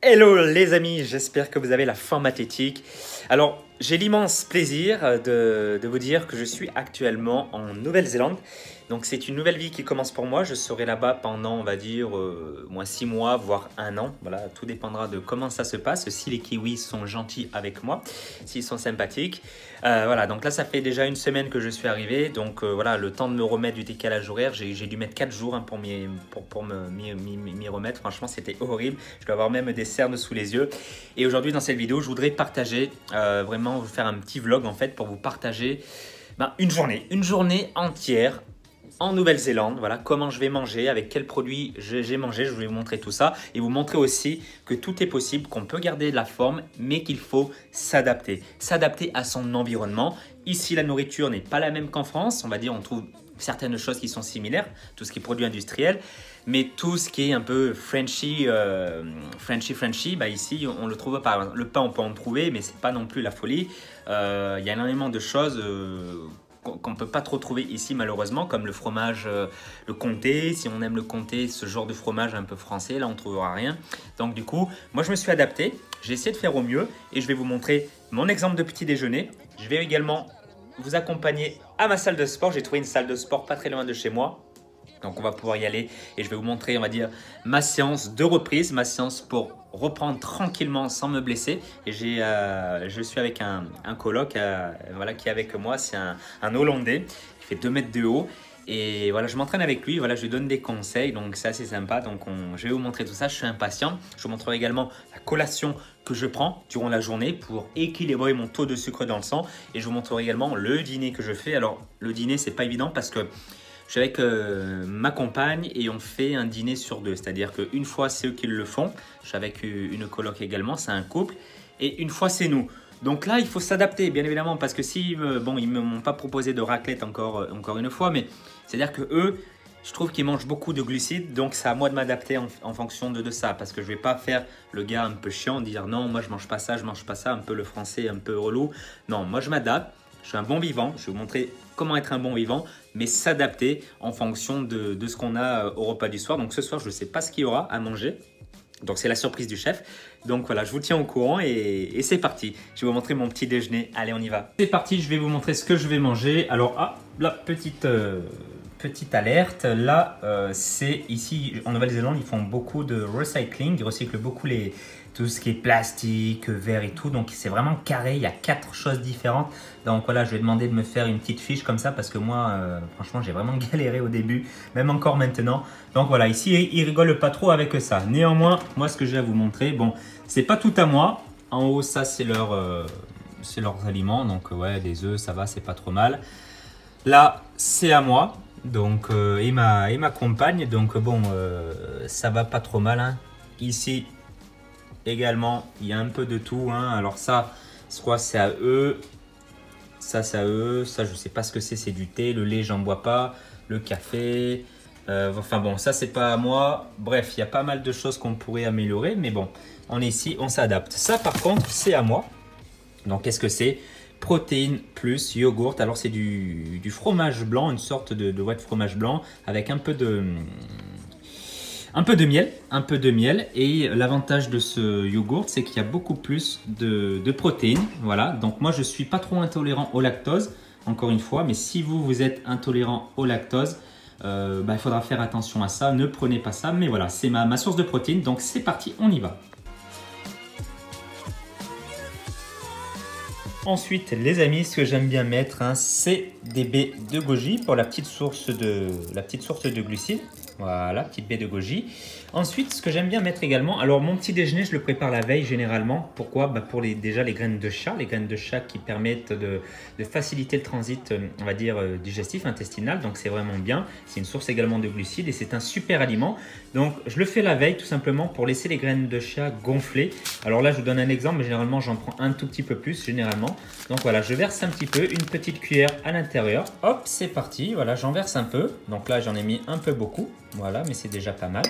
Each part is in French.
Hello les amis, j'espère que vous avez la forme athlétique. Alors, j'ai l'immense plaisir de vous dire que je suis actuellement en Nouvelle-Zélande. Donc c'est une nouvelle vie qui commence pour moi. Je serai là-bas pendant, on va dire, moins 6 mois, voire 1 an. Voilà, tout dépendra de comment ça se passe, si les Kiwis sont gentils avec moi, s'ils sont sympathiques. Voilà, donc là, ça fait déjà 1 semaine que je suis arrivé. Donc voilà, le temps de me remettre du décalage horaire, j'ai dû mettre 4 jours pour m'y remettre. Franchement, c'était horrible. Je dois avoir même des cernes sous les yeux. Et aujourd'hui, dans cette vidéo, je voudrais partager, vraiment vous faire un petit vlog en fait pour vous partager une journée entière en Nouvelle-Zélande, voilà, comment je vais manger, avec quels produits j'ai mangé, je vais vous montrer tout ça et vous montrer aussi que tout est possible, qu'on peut garder la forme, mais qu'il faut s'adapter à son environnement. Ici, la nourriture n'est pas la même qu'en France, on va dire, on trouve certaines choses qui sont similaires, tout ce qui est produit industriel, mais tout ce qui est un peu Frenchy, ici, on le trouve pas. Le pain, on peut en trouver, mais c'est pas non plus la folie. Il y a énormément de choses qu'on ne peut pas trop trouver ici malheureusement, comme le fromage, le comté. Si on aime le comté, ce genre de fromage un peu français, là on ne trouvera rien. Donc du coup, moi je me suis adapté, j'ai essayé de faire au mieux et je vais vous montrer mon exemple de petit déjeuner. Je vais également vous accompagner à ma salle de sport. J'ai trouvé une salle de sport pas très loin de chez moi. Donc on va pouvoir y aller et je vais vous montrer, on va dire, ma séance de reprise, ma séance pour reprendre tranquillement sans me blesser. Et je suis avec un coloc voilà, qui est avec moi, c'est un Hollandais, qui fait 2 mètres de haut. Et voilà, je m'entraîne avec lui, voilà, je lui donne des conseils, donc c'est assez sympa. Donc je vais vous montrer tout ça, je suis impatient. Je vous montrerai également la collation que je prends durant la journée pour équilibrer mon taux de sucre dans le sang. Et je vous montrerai également le dîner que je fais. Alors le dîner, c'est pas évident parce que je suis avec ma compagne et on fait un dîner sur 2. C'est-à-dire qu'une fois, c'est eux qui le font. Je suis avec une coloc également, c'est un couple. Et une fois, c'est nous. Donc là, il faut s'adapter, bien évidemment, parce que si, bon, ils ne m'ont pas proposé de raclette encore une fois, mais c'est-à-dire que eux, je trouve qu'ils mangent beaucoup de glucides, donc c'est à moi de m'adapter en fonction de ça, parce que je ne vais pas faire le gars un peu chiant, dire non, moi je mange pas ça, un peu le français, un peu relou. Non, moi je m'adapte. Je suis un bon vivant, je vais vous montrer comment être un bon vivant, mais s'adapter en fonction de ce qu'on a au repas du soir. Donc ce soir, je ne sais pas ce qu'il y aura à manger. Donc c'est la surprise du chef. Donc voilà, je vous tiens au courant et c'est parti. Je vais vous montrer mon petit déjeuner. Allez, on y va. C'est parti, je vais vous montrer ce que je vais manger. Alors, la petite alerte. Là, c'est ici en Nouvelle-Zélande, ils font beaucoup de recycling. Ils recyclent beaucoup tout ce qui est plastique, verre et tout. Donc c'est vraiment carré, il y a 4 choses différentes. Donc voilà, je vais demander de me faire une petite fiche comme ça parce que moi, franchement, j'ai vraiment galéré au début, même encore maintenant. Donc voilà, ici, ils rigolent pas trop avec ça. Néanmoins, moi, ce que j'ai à vous montrer, bon, c'est pas tout à moi. En haut, ça, c'est leurs aliments. Donc ouais, des œufs, ça va, c'est pas trop mal. Là, c'est à moi. Donc, et ma compagne. Donc bon, ça va pas trop mal. Hein. Ici, également, il y a un peu de tout. Hein. Alors ça, je crois c'est à eux. Ça, c'est à eux. Ça, je sais pas ce que c'est. C'est du thé. Le lait, j'en bois pas. Le café. Enfin bon, ça, c'est pas à moi. Bref, il y a pas mal de choses qu'on pourrait améliorer. Mais bon, on est ici, on s'adapte. Ça, par contre, c'est à moi. Donc, qu'est-ce que c'est? Protéines plus yogourt. Alors, c'est du fromage blanc, une sorte de whey de fromage blanc avec un peu de miel. Et l'avantage de ce yogourt, c'est qu'il y a beaucoup plus de protéines. Voilà. Donc, moi, je suis pas trop intolérant au lactose, encore une fois. Mais si vous êtes intolérant au lactose, il faudra faire attention à ça. Ne prenez pas ça. Mais voilà, c'est ma source de protéines. Donc, c'est parti, on y va. Ensuite, les amis, ce que j'aime bien mettre, hein, c'est des baies de goji pour la petite source de glucides. Voilà, petite baie de goji. Ensuite, ce que j'aime bien mettre également, alors mon petit déjeuner, je le prépare la veille généralement. Pourquoi? Pour déjà les graines de chat qui permettent de faciliter le transit, on va dire, digestif, intestinal. Donc, c'est vraiment bien. C'est une source également de glucides et c'est un super aliment. Donc, je le fais la veille tout simplement pour laisser les graines de chat gonfler. Alors là, je vous donne un exemple, mais généralement, j'en prends un tout petit peu plus, généralement. Donc voilà, je verse un petit peu, une petite cuillère à l'intérieur. Hop, c'est parti. Voilà, j'en verse un peu. Donc là, j'en ai mis un peu beaucoup. Voilà, mais c'est déjà pas mal.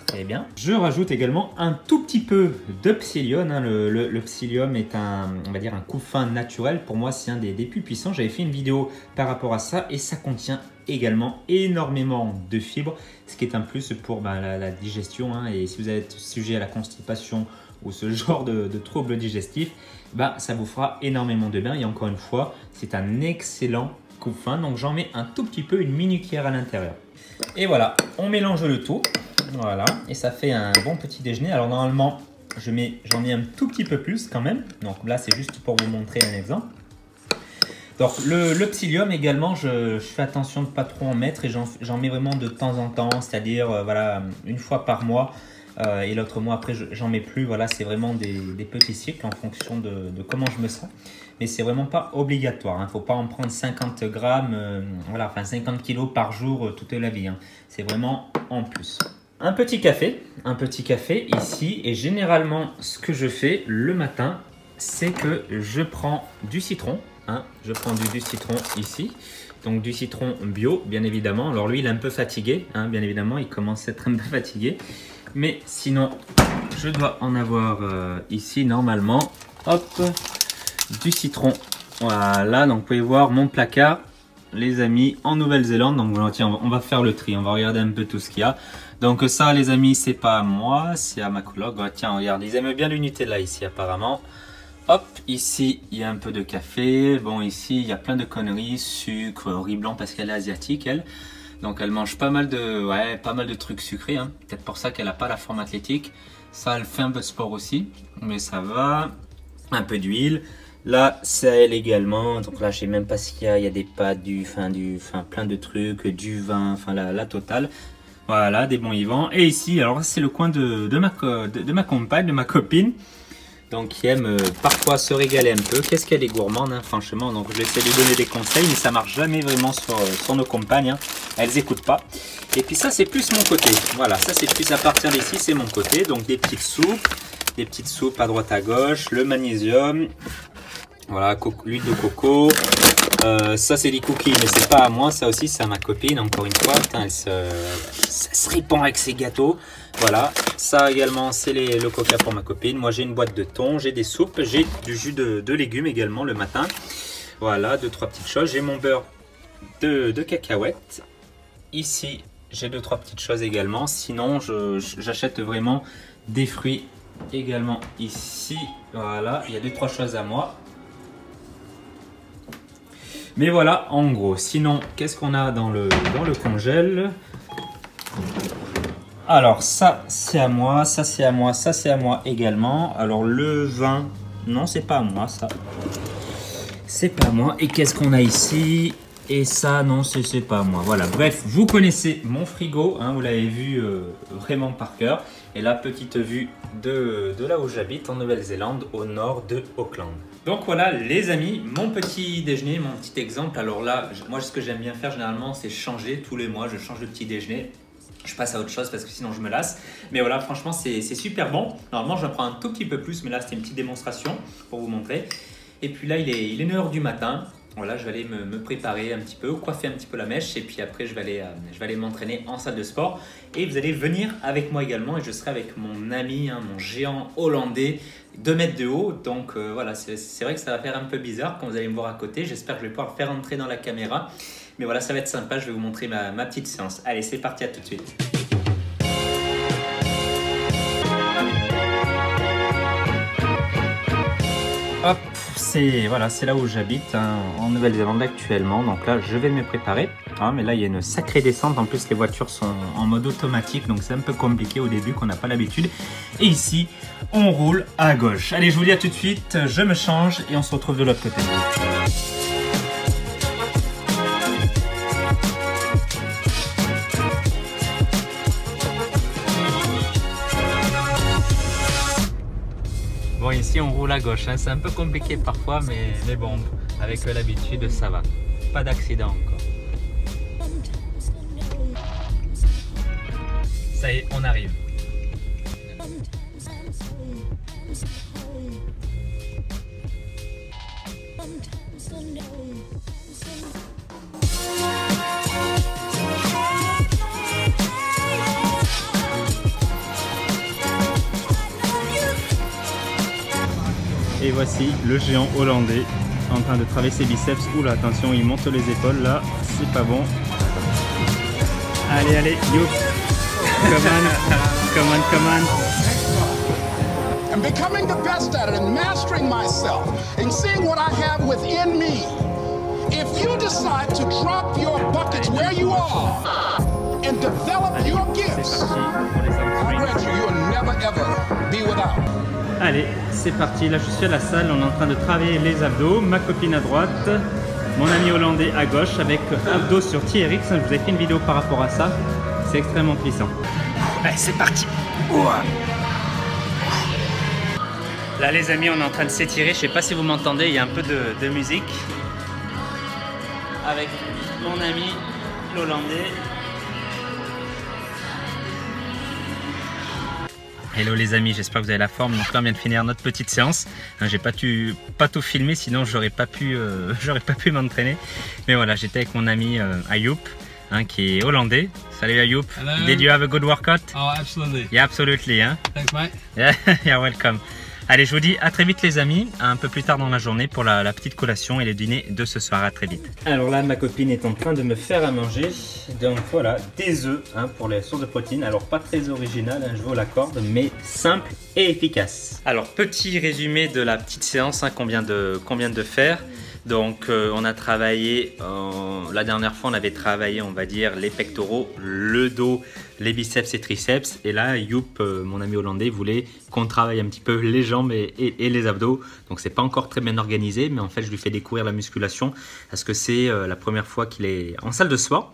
Très bien. Je rajoute également un tout petit peu de psyllium. Hein. Le psyllium est on va dire un couffin naturel. Pour moi, c'est un des plus puissants. J'avais fait une vidéo par rapport à ça et ça contient également énormément de fibres, ce qui est un plus pour la digestion. Hein. Et si vous êtes sujet à la constipation ou ce genre de troubles digestifs, bah, ça vous fera énormément de bien. Et encore une fois, c'est un excellent coupe-faim. Donc j'en mets un tout petit peu, une mini cuillère à l'intérieur. Et voilà, on mélange le tout. Voilà, et ça fait un bon petit déjeuner. Alors normalement, j'en mets un tout petit peu plus quand même. Donc là, c'est juste pour vous montrer un exemple. Donc le psyllium également, je fais attention de ne pas trop en mettre et j'en mets vraiment de temps en temps, c'est-à-dire voilà, une fois par mois et l'autre mois après j'en mets plus. Voilà, c'est vraiment des petits cycles en fonction de comment je me sens. Mais c'est vraiment pas obligatoire, il ne faut pas en prendre 50 grammes, voilà, enfin 50 kilos par jour toute la vie. Hein. C'est vraiment en plus. Un petit café ici et généralement ce que je fais le matin, c'est que je prends du citron. Hein, je prends du citron ici, donc du citron bio bien évidemment. Alors lui il est un peu fatigué, hein, bien évidemment, il commence à être un peu fatigué. Mais sinon je dois en avoir ici normalement, hop, du citron. Voilà, donc vous pouvez voir mon placard les amis en Nouvelle-Zélande. Donc tiens, on va faire le tri, on va regarder un peu tout ce qu'il y a. Donc ça les amis c'est pas à moi, c'est à ma coloc. Tiens regarde, ils aiment bien le Nutella ici apparemment. Hop, ici, il y a un peu de café. Bon, ici, il y a plein de conneries. Sucre, riz blanc parce qu'elle est asiatique, elle. Donc, elle mange pas mal de trucs sucrés. Hein. Peut-être pour ça qu'elle n'a pas la forme athlétique. Ça, elle fait un peu de sport aussi. Mais ça va. Un peu d'huile. Là, c'est à elle également. Donc là, je sais même pas ce qu'il y a. Il y a des pâtes, plein de trucs, du vin, enfin la totale. Voilà, des bons vivants. Et ici, alors c'est le coin de ma compagne, de ma copine. Donc qui aime parfois se régaler un peu. Qu'est-ce qu'elle est gourmande, hein, franchement. Donc je vais essayer de lui donner des conseils, mais ça marche jamais vraiment sur nos compagnes. Hein. Elles n'écoutent pas. Et puis ça, c'est plus mon côté. Voilà, ça c'est plus à partir d'ici, c'est mon côté. Donc des petites soupes à droite à gauche, le magnésium. Voilà, l'huile de coco. Ça c'est des cookies, mais c'est pas à moi, ça aussi c'est à ma copine. Encore une fois, putain, ça se répand avec ses gâteaux. Voilà, ça également c'est le coca pour ma copine. Moi j'ai une boîte de thon, j'ai des soupes, j'ai du jus de légumes également le matin. Voilà, 2-3 petites choses. J'ai mon beurre de cacahuètes. Ici j'ai 2-3 petites choses également. Sinon j'achète vraiment des fruits également ici. Voilà, il y a 2-3 choses à moi. Mais voilà, en gros. Sinon, qu'est-ce qu'on a dans le congèle? Alors, ça, c'est à moi. Ça, c'est à moi. Ça, c'est à moi également. Alors, le vin, non, c'est pas à moi, ça. C'est pas à moi. Et qu'est-ce qu'on a ici? Et ça, non, c'est pas à moi. Voilà, bref, vous connaissez mon frigo. Hein, vous l'avez vu vraiment par cœur. Et la petite vue de là où j'habite, en Nouvelle-Zélande, au nord de Auckland. Donc voilà les amis, mon petit déjeuner, mon petit exemple. Alors là, moi ce que j'aime bien faire généralement, c'est changer tous les mois. Je change de petit déjeuner. Je passe à autre chose parce que sinon je me lasse. Mais voilà, franchement, c'est super bon. Normalement, j'en prends un tout petit peu plus, mais là, c'était une petite démonstration pour vous montrer. Et puis là, il est 9 h du matin. Voilà, je vais aller me préparer un petit peu, coiffer un petit peu la mèche. Et puis après, je vais aller m'entraîner en salle de sport. Et vous allez venir avec moi également. Et je serai avec mon ami, hein, mon géant hollandais, 2 mètres de haut. Donc voilà, c'est vrai que ça va faire un peu bizarre quand vous allez me voir à côté. J'espère que je vais pouvoir le faire entrer dans la caméra. Mais voilà, ça va être sympa. Je vais vous montrer ma petite séance. Allez, c'est parti, à tout de suite. Hop, c'est là où j'habite, hein, en Nouvelle-Zélande actuellement. Donc là, je vais me préparer. Hein, mais là, il y a une sacrée descente. En plus, les voitures sont en mode automatique. Donc c'est un peu compliqué au début, qu'on n'a pas l'habitude. Et ici, on roule à gauche. Allez, je vous dis à tout de suite. Je me change et on se retrouve de l'autre côté. Bon, ici on roule à gauche, hein. C'est un peu compliqué parfois, mais bon, avec l'habitude ça va. Pas d'accident encore. Ça y est, on arrive. Et voici le géant hollandais en train de travailler ses biceps. Oula, attention, il monte les épaules là, c'est pas bon. Allez, allez, youp. Come on, come on, come on. and becoming the best at it and mastering myself and seeing what I have within me. If you decide to drop your buckets where you are and develop your gifts, I grant you, you'll never ever be without. Allez, c'est parti. Là, je suis à la salle. On est en train de travailler les abdos. Ma copine à droite, mon ami hollandais à gauche avec abdos sur TRX. Je vous ai fait une vidéo par rapport à ça. C'est extrêmement puissant. Allez, c'est parti. Ouah. Là, les amis, on est en train de s'étirer. Je sais pas si vous m'entendez. Il y a un peu de musique avec mon ami l'hollandais. Hello les amis, j'espère que vous avez la forme. Donc là on vient de finir notre petite séance. J'ai pas tout filmé, sinon j'aurais pas pu m'entraîner. Mais voilà, j'étais avec mon ami Ayoub, qui est hollandais. Salut Ayoub. Hello. Did you have a good workout? Oh, absolutely. Yeah, absolutely. Thanks, mate. Yeah, you're welcome. Allez, je vous dis à très vite les amis, un peu plus tard dans la journée pour la petite collation et le dîner de ce soir. À très vite. Alors là, ma copine est en train de me faire à manger. Donc voilà, des œufs pour les sources de protéines. Alors pas très original, je vous l'accorde, mais simple et efficace. Alors petit résumé de la petite séance qu'on vient de faire. Donc on a travaillé, la dernière fois on avait travaillé on va dire les pectoraux, le dos, les biceps et triceps. Et là Youp, mon ami hollandais, voulait qu'on travaille un petit peu les jambes et les abdos. Donc c'est pas encore très bien organisé, mais en fait je lui fais découvrir la musculation parce que c'est la première fois qu'il est en salle de sport.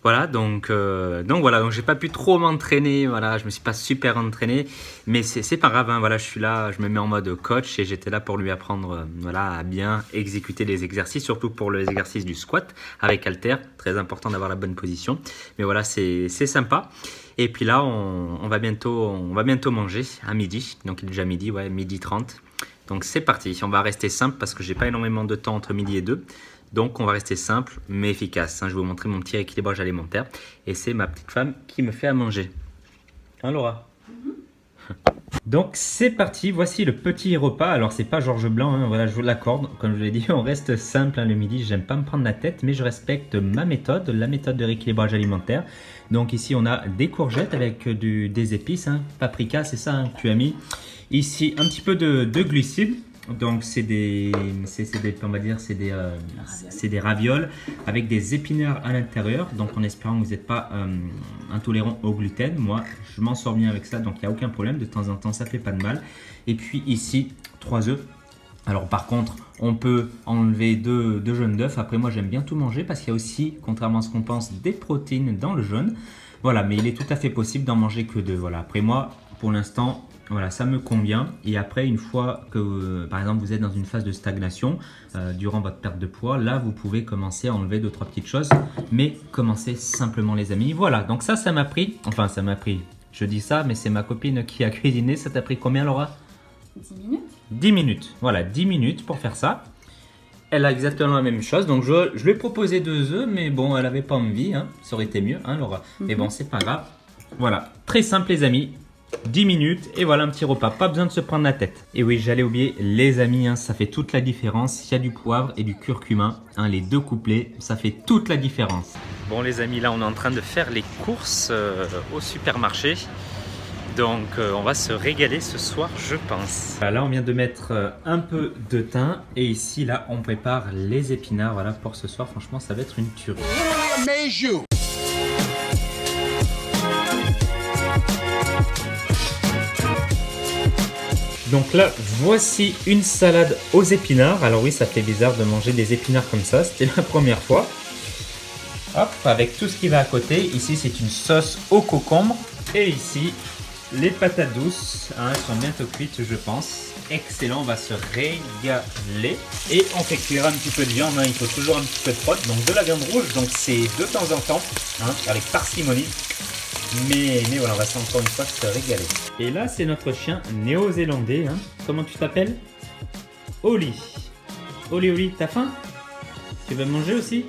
Voilà, donc voilà, donc j'ai pas pu trop m'entraîner, voilà, je me suis pas super entraîné, mais c'est pas grave, voilà, je suis là, je me mets en mode coach et j'étais là pour lui apprendre, voilà, à bien exécuter les exercices, surtout pour les exercices du squat avec halter, très important d'avoir la bonne position, mais voilà, c'est sympa. Et puis là, on va bientôt manger à midi, donc il est déjà midi, ouais, midi 30, donc c'est parti, on va rester simple parce que j'ai pas énormément de temps entre midi et 2. Donc on va rester simple mais efficace. Je vais vous montrer mon petit équilibrage alimentaire. Et c'est ma petite femme qui me fait à manger. Hein Laura? Donc c'est parti, voici le petit repas. Alors c'est pas Georges Blanc, voilà, je vous l'accorde. Comme je vous l'ai dit, on reste simple le midi. J'aime pas me prendre la tête, mais je respecte ma méthode, la méthode de rééquilibrage alimentaire. Donc ici on a des courgettes avec des épices, paprika, c'est ça que tu as mis. Ici un petit peu de glucides. Donc c'est des ravioles avec des épinards à l'intérieur. Donc en espérant que vous n'êtes pas intolérant au gluten. Moi je m'en sors bien avec ça, donc il n'y a aucun problème. De temps en temps ça fait pas de mal. Et puis ici 3 œufs. Alors par contre on peut enlever deux jaunes d'œufs. Après moi j'aime bien tout manger parce qu'il y a aussi, contrairement à ce qu'on pense, des protéines dans le jaune. Voilà, mais il est tout à fait possible d'en manger que 2. Voilà, après moi pour l'instant, voilà, ça me convient. Et après, une fois que, par exemple, vous êtes dans une phase de stagnation durant votre perte de poids, là, vous pouvez commencer à enlever 2-3 petites choses. Mais commencez simplement, les amis. Voilà, donc ça m'a pris. Enfin, ça m'a pris. Je dis ça, mais c'est ma copine qui a cuisiné. Ça t'a pris combien, Laura? 10 minutes. 10 minutes. Voilà, 10 minutes pour faire ça. Elle a exactement la même chose. Donc, je lui ai proposé 2 œufs, mais bon, elle n'avait pas envie. Ça aurait été mieux, Laura. Mais bon, c'est pas grave. Voilà, très simple, les amis. 10 minutes et voilà un petit repas, pas besoin de se prendre la tête. Et oui, j'allais oublier les amis, ça fait toute la différence. Il y a du poivre et du curcuma, les deux couplets, ça fait toute la différence. Bon les amis, là on est en train de faire les courses au supermarché. Donc on va se régaler ce soir, je pense. Là on vient de mettre un peu de thym et ici là on prépare les épinards. Voilà pour ce soir, franchement ça va être une tuerie. Donc là, voici une salade aux épinards. Alors oui, ça fait bizarre de manger des épinards comme ça. C'était la première fois. Hop, avec tout ce qui va à côté. Ici, c'est une sauce au concombre. Et ici, les patates douces. Elles sont bientôt cuites, je pense. Excellent, on va se régaler. Et on fait cuire un petit peu de viande. Il faut toujours un petit peu de prot. Donc de la viande rouge, donc c'est de temps en temps. Avec parcimonie. Mais voilà, on va encore une fois se régaler. Et là, c'est notre chien néo-zélandais. Comment tu t'appelles? Oli. Oli, t'as faim? Tu veux manger aussi?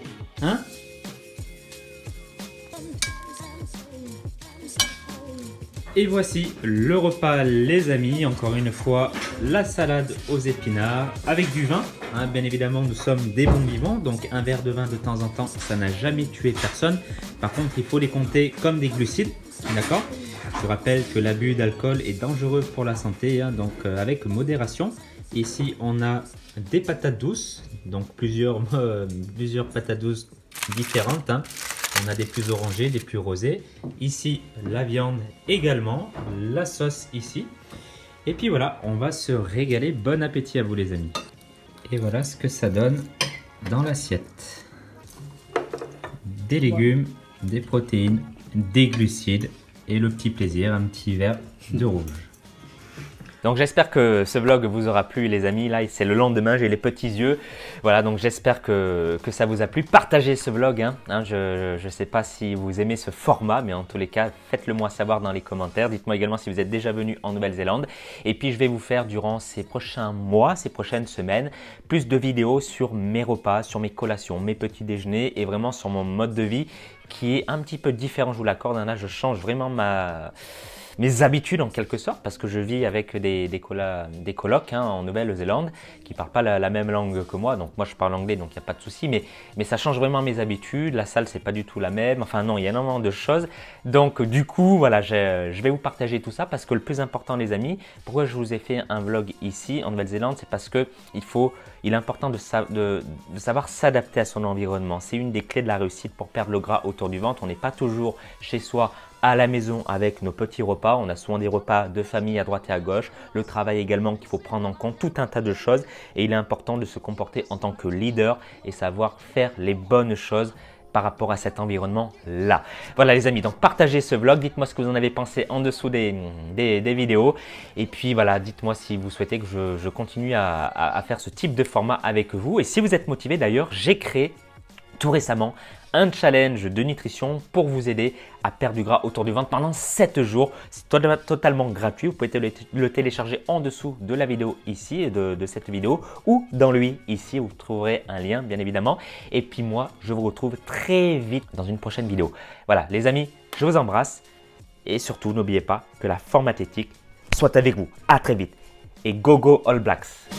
Et voici le repas, les amis. Encore une fois, la salade aux épinards avec du vin. Bien évidemment, nous sommes des bons vivants. Donc, un verre de vin de temps en temps, ça n'a jamais tué personne. Par contre, il faut les compter comme des glucides. D'accord? Je rappelle que l'abus d'alcool est dangereux pour la santé, hein, donc avec modération. Ici, on a des patates douces, donc plusieurs patates douces différentes, hein. On a des plus orangées, des plus rosées. Ici, la viande également, la sauce ici. Et puis voilà, on va se régaler. Bon appétit à vous les amis. Et voilà ce que ça donne dans l'assiette. Des légumes, des protéines, des glucides et le petit plaisir, un petit verre de rouge. Donc j'espère que ce vlog vous aura plu les amis. Là c'est le lendemain, j'ai les petits yeux. Voilà, donc j'espère que ça vous a plu. Partagez ce vlog, hein. Je ne sais pas si vous aimez ce format, mais en tous les cas, faites-le moi savoir dans les commentaires. Dites-moi également si vous êtes déjà venu en Nouvelle-Zélande. Et puis je vais vous faire durant ces prochains mois, ces prochaines semaines, plus de vidéos sur mes repas, sur mes collations, mes petits déjeuners et vraiment sur mon mode de vie qui est un petit peu différent, je vous l'accorde. Là je change vraiment mes habitudes en quelque sorte parce que je vis avec des colocs hein, en Nouvelle-Zélande qui ne parlent pas la même langue que moi. Donc moi je parle anglais donc il n'y a pas de souci, mais ça change vraiment mes habitudes. La salle c'est pas du tout la même, enfin non, il y a énormément de choses. Donc du coup voilà, je vais vous partager tout ça parce que le plus important les amis, pourquoi je vous ai fait un vlog ici en Nouvelle-Zélande, c'est parce que il est important de savoir s'adapter à son environnement. C'est une des clés de la réussite pour perdre le gras autour du ventre. On n'est pas toujours chez soi à la maison avec nos petits repas. On a souvent des repas de famille à droite et à gauche. Le travail également qu'il faut prendre en compte, tout un tas de choses. Et il est important de se comporter en tant que leader et savoir faire les bonnes choses par rapport à cet environnement-là. Voilà les amis, donc partagez ce vlog, dites-moi ce que vous en avez pensé en dessous des vidéos. Et puis voilà, dites-moi si vous souhaitez que je continue à faire ce type de format avec vous. Et si vous êtes motivé d'ailleurs, j'ai créé tout récemment un challenge de nutrition pour vous aider à perdre du gras autour du ventre pendant 7 jours. C'est totalement gratuit. Vous pouvez le télécharger en dessous de la vidéo ici, de cette vidéo ou dans le i ici. Vous trouverez un lien bien évidemment. Et puis moi, je vous retrouve très vite dans une prochaine vidéo. Voilà les amis, je vous embrasse et surtout n'oubliez pas que la forme athlétique soit avec vous. À très vite et go go All Blacks!